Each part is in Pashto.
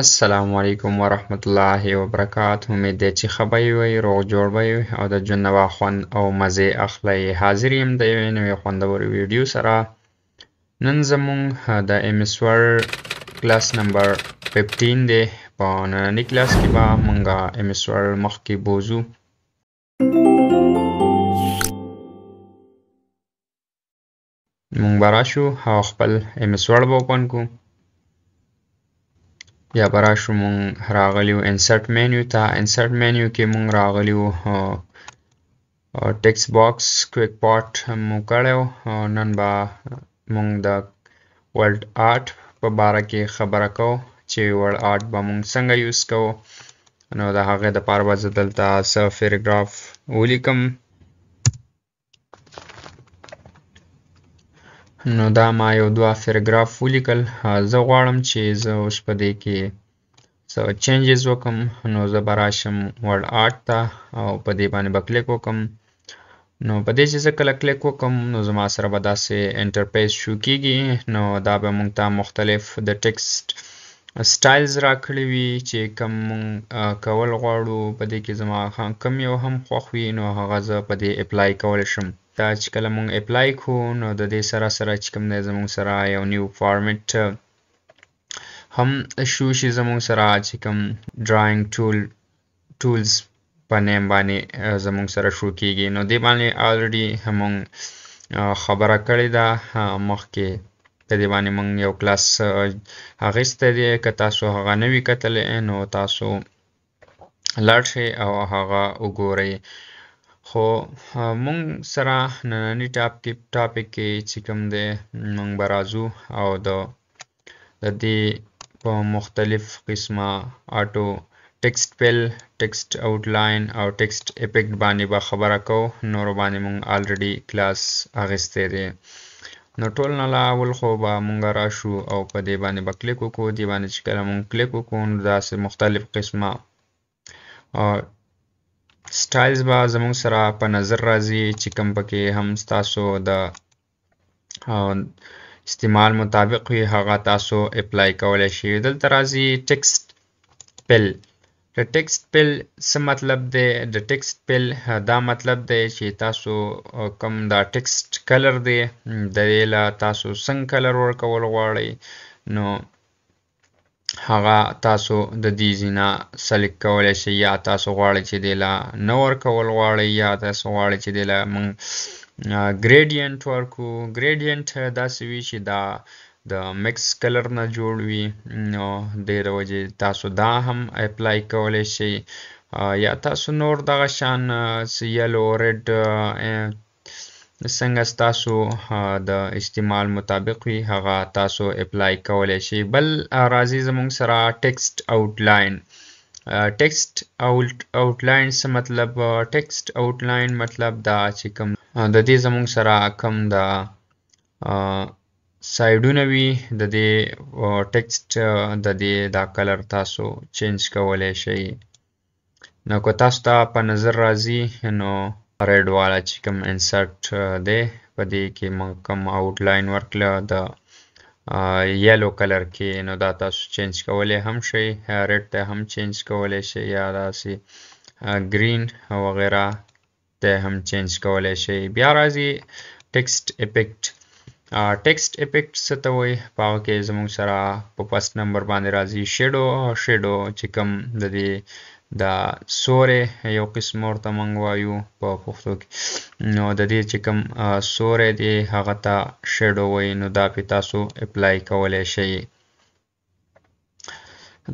السلام علیکم ورحمت الله وبرکاته. امید دی چې ښه به وئ، روغ جوړ به وئ او د ژوند نه خوند او مزې اخلئ. حاضر یم د یوې نوې خوندورې ویډیو سره. نن زموږ د MS Word کلاس نمبر 15 دی. په ننني کلاس کې به موږ MS Word مخکې بوځو. موږ به راشو او خپل MS Word به اوپن کړو. یا به راشو مونږ راغلی یو انسرټ مینیو ته. انسرټ مینیو کې مونږ راغلی یو ټیکسټ باکس کویک پاټ مو کړی و. نن به مونږ د ورډ آرټ په باره کې خبره کوو چې ورډ آرټ به مونږ څنګه یوز کوو. نو د هغې دپاره به زه دلته څه پیراګراف ولیکم. نو دا ما یو دوه پیراګراف ولیکل. زه غواړم چې زه اوس په دې کې څه چینجز وکم. نو زه به راشم ورډ آرټ ته او په دې باندې به کلیک وکم. نو په دې چې زه کله کلیک وکم نو زما سره به داسې انټرفیس شو کیږي. نو دا به موږ ته مختلف د ټیکسټ سټایلز راکړي وي چې کوم موږ کول غواړو. په دې کې زما کوم یو هم خوښ وي نو هغه زه په دې اپلای کولی شم. دا چې کله موږ اپلای کړو نو د دې سره سره چې کوم دی زموږ سره یو نیو فارمیټ هم شو چې زموږ سره چې کوم ډرایینګ ټولز په نیم باندې زموږ سره شو کیږي. نو دې باندې الریډي موږ خبره کړې ده مخکې. په دې باندې موږ یو کلاس اخیستی دی. که تاسو هغه نه وي کتلی نو تاسو لاړ شئ او هغه وګورئ. خو مونږ سره ننني ټاپک کې چې کوم دی مونږ به راځو او د دې په مختلف قسمه آټو ټیکسټ پیل، ټیکسټ آوټلاین او ټیکسټ افیکټ باندې به خبره کوو. نورو باندې مونږ الریډي کلاس اخیستی دی. نو ټول نه لا اول خو به مونږ راشو او په دې باندې به کلیک وکړو. دې باندې چې کله مونږ کلیک وکړو نو داسې مختلف قسمه سټایلز به زموږ سره په نظر راځي چې کوم پکې هم ستاسو د استعمال مطابق وي هغه تاسو اپلای کولی شئ. دلته راځي ټیکسټ پیل. د ټیکسټ پیل څه مطلب دی؟ د ټیکسټ پیل دا مطلب دی چې تاسو کوم دا ټیکسټ کلر دی د دې له تاسو څنګه کلر ورکول غواړئ نو هغه تاسو د دې ځینه سلیکټ کولی شئ. یا تاسو غواړئ چې دې له نه ورکول غواړئ یا تاسو غواړئ چې دې له موږ ګریډینټ ورکړو. ګریډینټ داسې وي چې دا د مکس کلر نه جوړ وي. نو دې د وجې تاسو دا هم اپلای کولی شئ. یا تاسو نور دغه شان یلو ریډ څنګه ستاسو د استعمال مطابق وي هغه تاسو اپلای کولی شئ. بل راځي زموږ سره ټیکسټ آوټلاین. ټیکسټ آوټلاین څه مطلب؟ ټیکسټ آوټلاین مطلب دا چې کوم د دې زموږ سره کوم د سایډونه وي د دې ټیکسټ د دې دا کلر تاسو چینج کولی شئ. نو که تاسو ته په نظر راځي نو ریډ والا چې کوم انسرټ دی په دې کې موږ کوم آوټلاین ورکړه د یلو کلر کې نو دا تاسو چینج کولی هم شئ. ریډ ته هم چینج کولی شئ یا داسې ګرین وغیره ته هم چینج کولی شئ. بیا راځي ټیکسټ افیکټ. ټیکسټ افیکټ څه ته وایي؟ په هغه کې زموږ سره په فرست نمبر باندې راځي شیډو. شیډو چې کوم د دې دا سوری یو قسم ورته موږ وایو په پښتو کې. نو د دې چې کوم سوری دی هغه ته شیډو وایي. نو دا پې تاسو اپلای کولی شئ.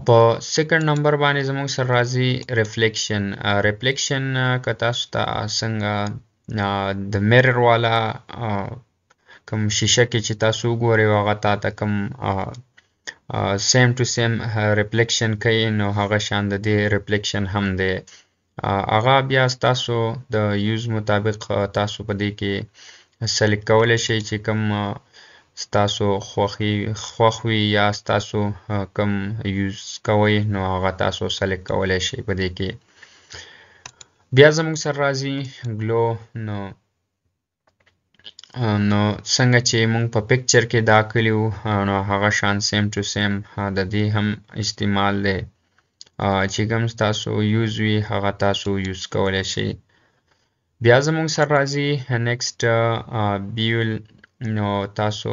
په سیکنډ نمبر باندې زموږ سره راځي ریفلیکشن. ریفلیکشن که تاسو ته څنګه د میرر والا کوم شیشه کې چې تاسو وګورئ هغه ته کوم سیم ټو سیم ریفلیکشن کوي نو هغه شان د دې ریفلیکشن هم دی. هغه بیا ستاسو د یوز مطابق تاسو په دې کې سلیکټ کولی شئ چې کوم ستاسو خوښ وي یا ستاسو کوم یوز کوئ نو هغه تاسو سلیکټ کولی شئ په دې کې. بیا زموږ سره راځي ګلو. نو نو څنګه چې مونږ په پکچر کې دا کلیو نو هغه شان سیم ټو سیم د دې هم استعمال دی چې کوم تاسو یوز وي هغه تاسو یوز کولی شئ. بیا زموږ سره راځي نیکسټ بیول. نو تاسو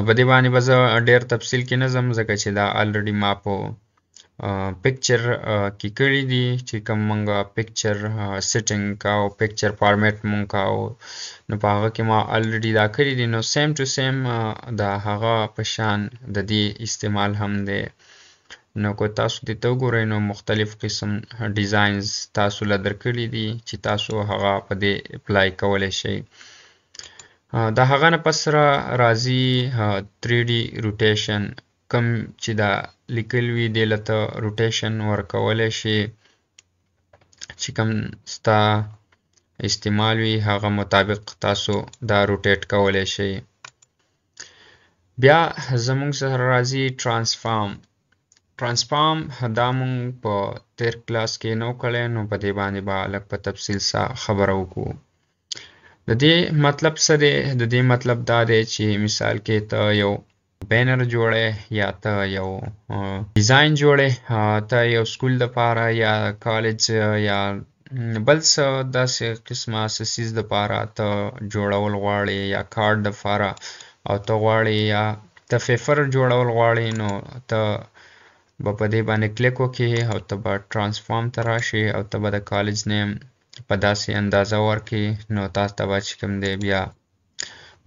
په دې باندې به زه ډېر تفصیل کې نه ځم ځکه چې دا الریډي ما په پکچر کې کړي دي چې کوم مونږ پکچر سیټینګ کاو پکچر فارمیټ مونږ کاو نو په هغه کې ما الریډي دا کړي دي. نو سیم ټو سیم دا هغه په شان د دې استعمال هم دی. نو کو تاسو دې ته وګورئ نو مختلف قسم ډیزاینز تاسو له درکړي دي چې تاسو هغه په دې اپلای کولی شئ. دا هغه نه پس راځي 3D روټیشن کم چې دا لیکل وي دې له ته روټیشن ورکولی شي چې کوم ستا استعمال وي هغه مطابق تاسو دا روټیټ کولی شئ. بیا زموږ سره راځي ټرانسفارم. دا مونږ په تیر کلاس کې نو کړی نو په دې باندې به لږ په تفصیل سره خبره وکړو. د دې مطلب څه دی؟ د دې مطلب دا دی چې مثال کې ته یو بینر جوړې یا ته یو ډیزاین جوړې ته یو سکول دپاره یا کالج یا بل څه داسې قسمه څیز دپاره ته جوړول غواړې یا کارډ دپاره او ته غواړې یا ته فیفر جوړول غواړې نو ته به په دې باندې کلیک وکړې او ته به ټرانسفارم ته راشې او ته به د کالج نیم په داسې اندازه ورکړې نو تاسو ته به چې کوم دی بیا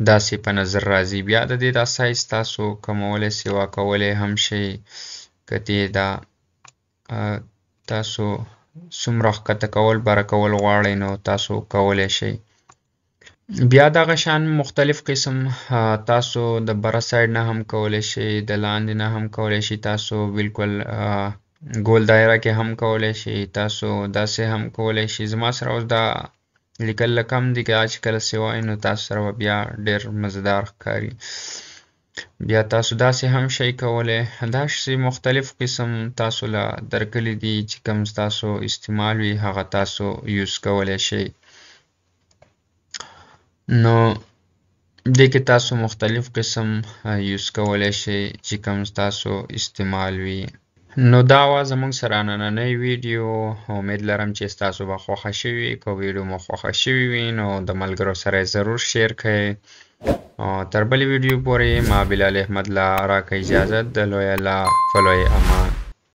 داسې په نظر راځي. بیا د دې دا سایز تاسو کمولی سئ واکولی هم شئ که دې دا تاسو څومره ښکته کول بره کول غواړئ نو تاسو کولی شئ. بیا دغه شان مختلف قسم تاسو د بره سایډ نه هم کولی شئ د لاندې نه هم کولی شئ تاسو بالکل ګول دایره کې هم کولی شئ تاسو داسې هم کولی شئ. زما سره اوس دا لیکل له کم دي که چې کله سې وایي نو تاسو سره به بیا ډېر مزهدار ښکاري. بیا تاسو داسې هم شئ کولی. داسې مختلف قسم تاسو له درکړي دي چې کوم ستاسو استعمال وي هغه تاسو یوز کولی شئ. نو دې کې تاسو مختلف قسم یوز کولی شئ چې کوم ستاسو استعمال وي. نو دا وه زموږ سره نننۍ ویډیو. امید لرم چې ستاسو به خوښه شوي وي. که ویډیو مو خوښه شوي وي نو د ملګرو سره یې ضرور شیر کړئ. تر بلې ویډیو پورې ما بلال احمد له راکړئ اجازت. د لوی الله په لوی امان.